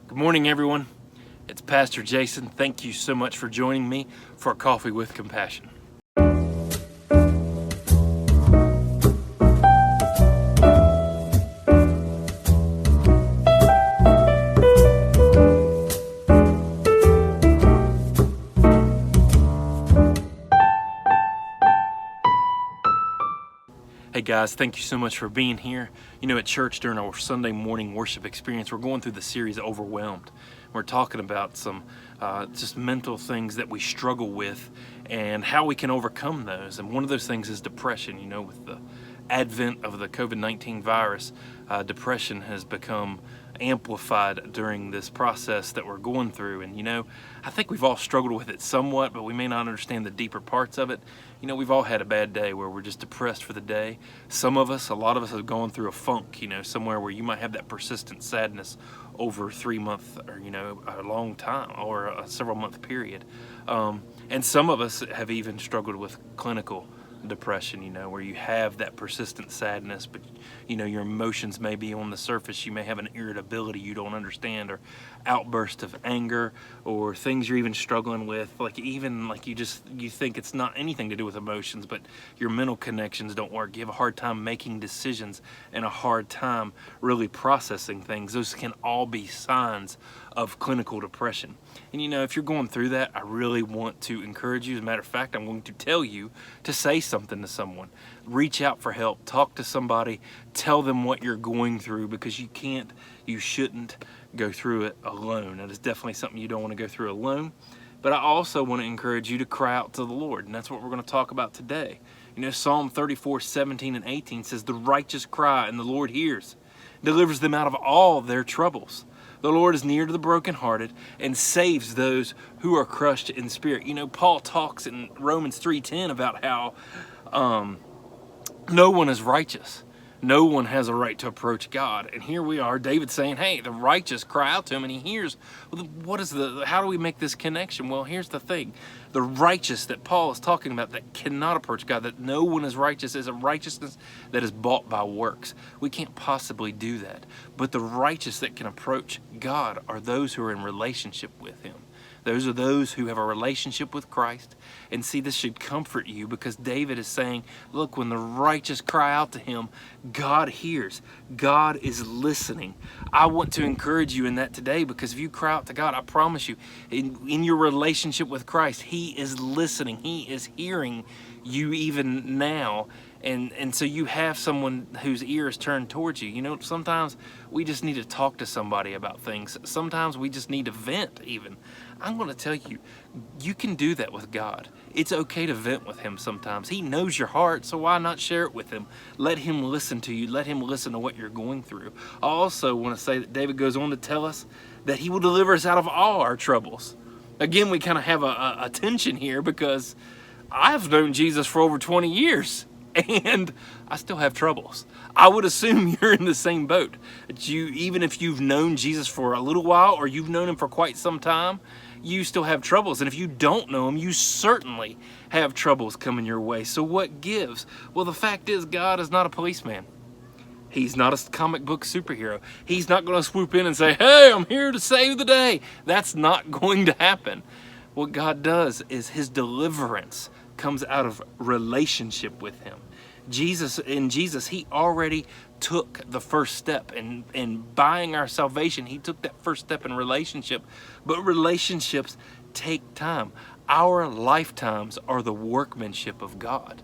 Good morning, everyone. It's Pastor Jason. Thank you so much for joining me for Coffee with Compassion. Hey guys, thank you so much for being here. You know, at church during our Sunday morning worship experience, we're going through the series Overwhelmed. We're talking about some just mental things that we struggle with and how we can overcome those. And one of those things is depression. You know, with the advent of the COVID-19 virus, depression has become amplified during this process that we're going through. And you know, I think we've all struggled with it somewhat, but we may not understand the deeper parts of it. You know, we've all had a bad day where we're just depressed for the day. Some of us, a lot of us have gone through a funk, you know, somewhere where you might have that persistent sadness over 3 months or, you know, a long time or a several month period. And some of us have even struggled with clinical depression, you know, where you have that persistent sadness, but you know, your emotions may be on the surface. You may have an irritability you don't understand, or outburst of anger, or things you're even struggling with, like even like you think it's not anything to do with emotions, but your mental connections don't work. You have a hard time making decisions and a hard time really processing things. Those can all be signs of clinical depression. And you know, if you're going through that, I really want to encourage you. As a matter of fact, I'm going to tell you to say something to someone. Reach out for help. Talk to somebody. Tell them what you're going through, because you shouldn't go through it alone. That is definitely something you don't want to go through alone. But I also want to encourage you to cry out to the Lord, and that's what we're going to talk about today. You know, Psalm 34:17-18 says, "The righteous cry, and the Lord hears, delivers them out of all their troubles. The Lord is near to the brokenhearted and saves those who are crushed in spirit." You know, Paul talks in Romans 3:10 about how no one is righteous. No one has a right to approach God. And here we are, David saying, hey, the righteous cry out to him and he hears. Well, how do we make this connection? Well, here's the thing. The righteous that Paul is talking about that cannot approach God, that no one is righteous, is a righteousness that is bought by works. We can't possibly do that. But the righteous that can approach God are those who are in relationship with him. Those are those who have a relationship with Christ. And see, this should comfort you, because David is saying, look, when the righteous cry out to him, God hears. God is listening. I want to encourage you in that today, because if you cry out to God, I promise you, in your relationship with Christ, he is listening. He is hearing you even now. And so you have someone whose ear is turned towards you. You know, sometimes we just need to talk to somebody about things. Sometimes we just need to vent even. I'm going to tell you, you can do that with God. It's okay to vent with him sometimes. He knows your heart, so why not share it with him? Let him listen to you. Let him listen to what you're going through. I also want to say that David goes on to tell us that he will deliver us out of all our troubles. Again, we kind of have a tension here, because I've known Jesus for over 20 years. And I still have troubles. I would assume you're in the same boat. Even if you've known Jesus for a little while, or you've known him for quite some time, you still have troubles. And if you don't know him, you certainly have troubles coming your way. So what gives? Well, the fact is, God is not a policeman. He's not a comic book superhero. He's not going to swoop in and say, hey, I'm here to save the day. That's not going to happen. What God does is his deliverance comes out of relationship with him. In Jesus, he already took the first step in buying our salvation. He took that first step in relationship. But relationships take time. Our lifetimes are the workmanship of God.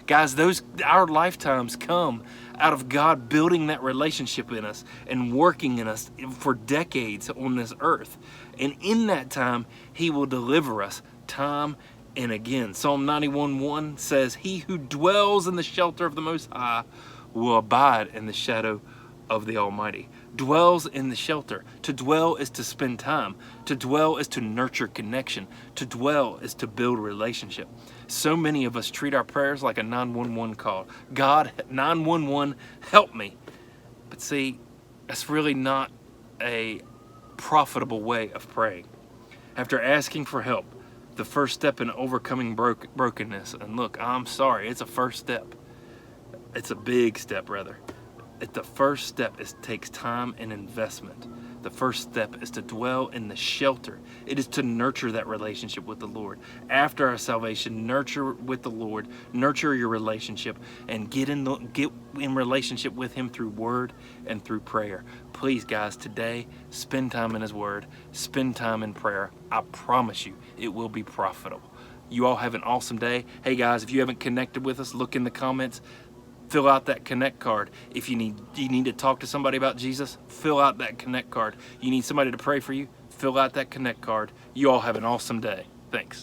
Guys, our lifetimes come out of God building that relationship in us and working in us for decades on this earth. And in that time, he will deliver us time and again. Psalm 91:1 says, he who dwells in the shelter of the Most High will abide in the shadow of the Almighty. Dwells in the shelter. To dwell is to spend time. To dwell is to nurture connection. To dwell is to build relationship. So many of us treat our prayers like a 911 call. God, 911, help me. But see, that's really not a profitable way of praying. After asking for help, the first step in overcoming brokenness, and look, I'm sorry, it's a first step. It's a big step, rather. The first step takes time and investment. The first step is to dwell in the shelter. It is to nurture that relationship with the Lord. After our salvation, nurture with the Lord, nurture your relationship, and get in relationship with Him through word and through prayer. Please, guys, today, spend time in His word, spend time in prayer. I promise you, it will be profitable. You all have an awesome day. Hey guys, if you haven't connected with us, look in the comments. Fill out that connect card. If you need to talk to somebody about Jesus, fill out that connect card. You need somebody to pray for you, fill out that connect card. You all have an awesome day. Thanks.